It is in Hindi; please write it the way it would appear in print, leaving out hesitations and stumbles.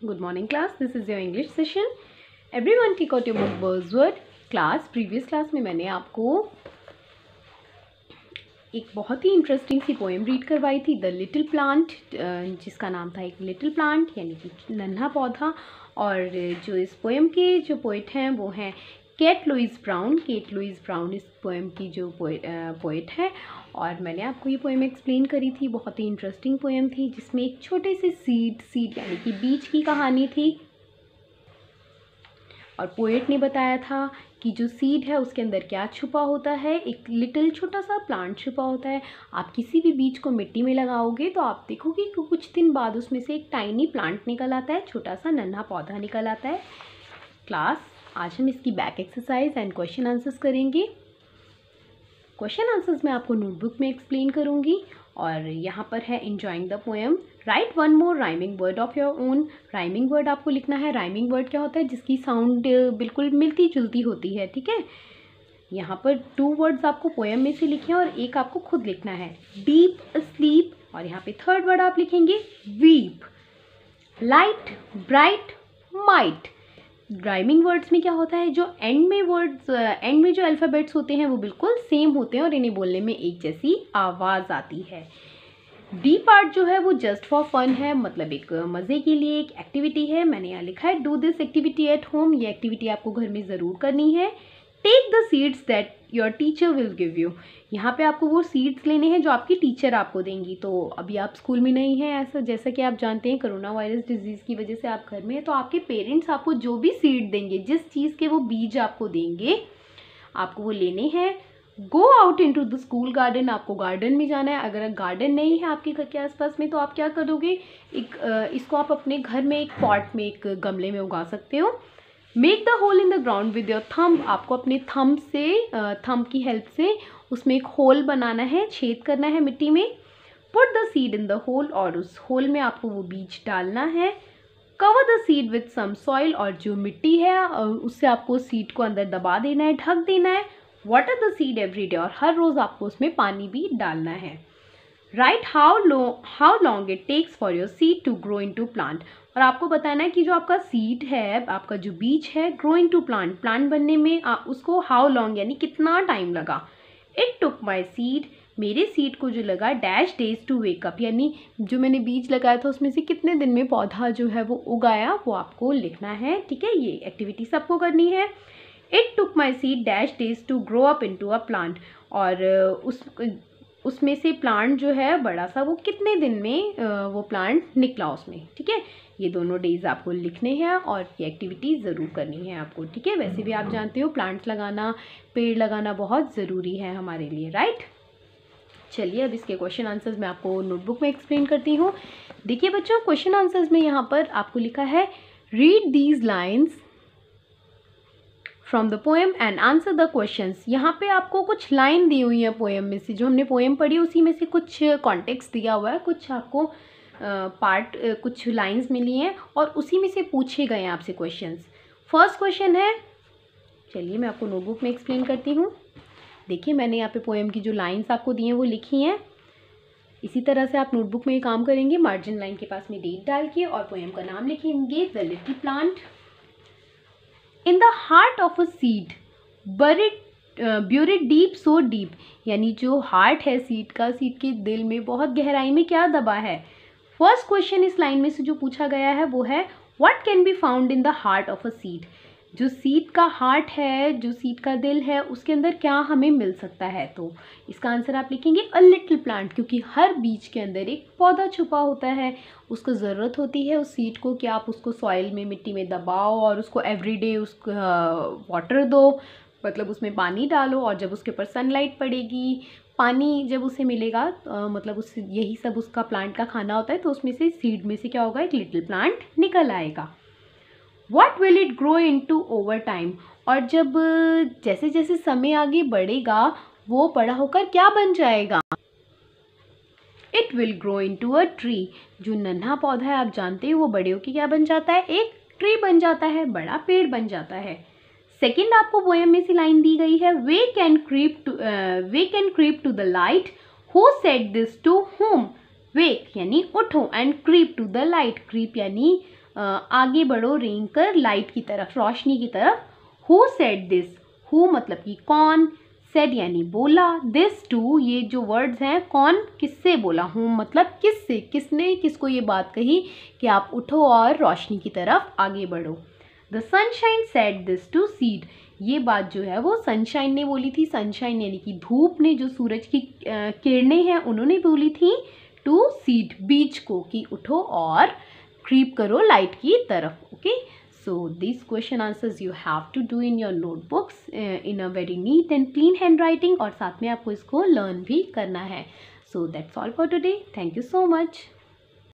Good morning class, this is your English session. Everyone take out your book buzzword. Class, previous class में मैंने आपको एक बहुत ही इंटरेस्टिंग सी पोएम रीड करवाई थी, द लिटिल प्लांट, जिसका नाम था एक लिटिल प्लांट यानी कि नन्हा पौधा। और जो इस पोएम के जो पोइट हैं वो हैं Kate Louise Brown. Kate Louise Brown इस पोएम की जो पोइट है। और मैंने आपको ये पोएम एक्सप्लेन करी थी, बहुत ही इंटरेस्टिंग पोएम थी, जिसमें एक छोटे से सीड यानी कि बीज की कहानी थी। और पोएट ने बताया था कि जो सीड है उसके अंदर क्या छुपा होता है, एक लिटिल छोटा सा प्लांट छुपा होता है। आप किसी भी बीज को मिट्टी में लगाओगे तो आप देखोगे कि कुछ दिन बाद उसमें से एक टाइनी प्लांट निकल आता है, छोटा सा नन्हा पौधा निकल आता है। क्लास, आज हम इसकी back exercise and question answers करेंगे। क्वेश्चन आंसर्स मैं आपको नोटबुक में एक्सप्लेन करूँगी। और यहाँ पर है enjoying the poem, right one more rhyming word of your own. Rhyming word आपको लिखना है। राइमिंग वर्ड क्या होता है? जिसकी साउंड बिल्कुल मिलती जुलती होती है, ठीक है। यहाँ पर 2 वर्ड्स आपको पोएम में से लिखे और एक आपको खुद लिखना है, डीप स्लीप। और यहाँ पे 3rd वर्ड आप लिखेंगे weep, light, bright, might. Rhyming words में क्या होता है, जो एंड में जो अल्फ़ाबेट्स होते हैं वो बिल्कुल सेम होते हैं और इन्हें बोलने में एक जैसी आवाज़ आती है। डी पार्ट जो है वो जस्ट फॉर फन है, मतलब एक मज़े के लिए एक एक्टिविटी है। मैंने यहाँ लिखा है do this activity at home. ये एक्टिविटी आपको घर में ज़रूर करनी है। Take the seeds that your teacher will give you. यहाँ पे आपको वो सीड्स लेने हैं जो आपकी टीचर आपको देंगी। तो अभी आप स्कूल में नहीं हैं, ऐसा जैसा कि आप जानते हैं कोरोना वायरस डिजीज़ की वजह से आप घर में हैं, तो आपके पेरेंट्स आपको जो भी सीड देंगे, जिस चीज़ के वो बीज आपको देंगे, आपको वो लेने हैं। Go out into the school garden. आपको गार्डन में जाना है। अगर गार्डन नहीं है आपके घर के आसपास में तो आप क्या करोगे, इसको आप अपने घर में एक पॉट में, एक गमले में उगा सकते हो। Make the hole in the ground with your thumb. आपको अपने थंब की हेल्प से उसमें एक होल बनाना है, छेद करना है मिट्टी में। Put the seed in the hole, और उस होल में आपको वो बीज डालना है। Cover the seed with some soil, और जो मिट्टी है उससे आपको सीड को अंदर दबा देना है, ढक देना है। Water the seed every day, और हर रोज़ आपको उसमें पानी भी डालना है। Write how long it takes for your seed to grow into plant. और आपको बताना है कि जो आपका सीड है, आपका जो बीज है, ग्रो इनटू प्लांट बनने में उसको हाउ लॉन्ग यानी कितना टाइम लगा। इट टुक माई सीड, मेरे सीड को जो लगा dash days to wake up, यानी जो मैंने बीज लगाया था उसमें से कितने दिन में पौधा जो है वो उगाया, वो आपको लिखना है, ठीक है। ये एक्टिविटी सबको करनी है। It took my seed dash days to grow up into a plant, और उसमें से प्लांट जो है बड़ा सा, वो कितने दिन में वो प्लांट निकला उसमें, ठीक है। ये दोनों डेज आपको लिखने हैं और ये एक्टिविटी ज़रूर करनी है आपको, ठीक है। वैसे भी आप जानते हो प्लांट्स लगाना, पेड़ लगाना बहुत ज़रूरी है हमारे लिए, राइट। चलिए अब इसके क्वेश्चन आंसर्स मैं आपको नोटबुक में एक्सप्लेन करती हूँ। देखिए बच्चों, क्वेश्चन आंसर्स में यहाँ पर आपको लिखा है read these lines from the poem and answer the questions. यहाँ पे आपको कुछ लाइन दी हुई है पोएम में से, जो हमने पोएम पढ़ी उसी में से कुछ कॉन्टेक्स्ट दिया हुआ है, कुछ आपको कुछ लाइंस मिली हैं और उसी में से पूछे गए हैं आपसे क्वेश्चंस। फर्स्ट क्वेश्चन है, चलिए मैं आपको नोटबुक में एक्सप्लेन करती हूँ। देखिए मैंने यहाँ पे पोएम की जो लाइंस आपको दी हैं वो लिखी हैं। इसी तरह से आप नोटबुक में ये काम करेंगे, मार्जिन लाइन के पास में डेट डाल के और पोएम का नाम लिखेंगे, the little plant. In the heart of a seed buried deep so deep, यानी जो हार्ट है सीड का, सीड के दिल में बहुत गहराई में क्या दबा है। फर्स्ट क्वेश्चन इस लाइन में से जो पूछा गया है वो है what can be found in the heart of a seed. जो सीड का हार्ट है, जो सीड का दिल है, उसके अंदर क्या हमें मिल सकता है। तो इसका आंसर आप लिखेंगे अ लिटिल प्लांट, क्योंकि हर बीज के अंदर एक पौधा छुपा होता है। उसको ज़रूरत होती है उस सीड को कि आप उसको सॉइल में, मिट्टी में दबाओ और उसको एवरीडे उसको वाटर दो, मतलब उसमें पानी डालो, और जब उसके ऊपर सनलाइट पड़ेगी, पानी जब उसे मिलेगा, मतलब उस यही सब उसका प्लांट का खाना होता है, तो उसमें से सीड में से क्या होगा, एक लिटिल प्लांट निकल आएगा। What will it grow into over time? और जब जैसे जैसे समय आगे बढ़ेगा वो बड़ा होकर क्या बन जाएगा। It will grow into a tree। जो नन्हा पौधा है आप जानते हैं वो बड़े होकर क्या बन जाता है, एक ट्री बन जाता है, बड़ा पेड़ बन जाता है। सेकेंड आपको पोएम में से लाइन दी गई है, wake and creep to the light, who said this to whom। wake यानी उठो, and creep to the light, creep यानी आगे बढ़ो रेंग कर लाइट की तरफ, रोशनी की तरफ। हु सेड दिस, हु मतलब कि कौन, सेड यानी बोला, दिस टू ये जो वर्ड्स हैं कौन किससे बोला, हूँ मतलब किससे, किसने किसको ये बात कही कि आप उठो और रोशनी की तरफ आगे बढ़ो। The sunshine said this to seed, ये बात जो है वो सनशाइन ने बोली थी। सनशाइन यानी कि धूप ने, जो सूरज की किरणें हैं उन्होंने बोली थी टू सीड बीज को, कि उठो और क्रीप करो लाइट की तरफ। Okay, so these question answers you have to do in your notebooks in a very neat and clean handwriting, और साथ में आपको इसको लर्न भी करना है। So that's all for today. Thank you so much.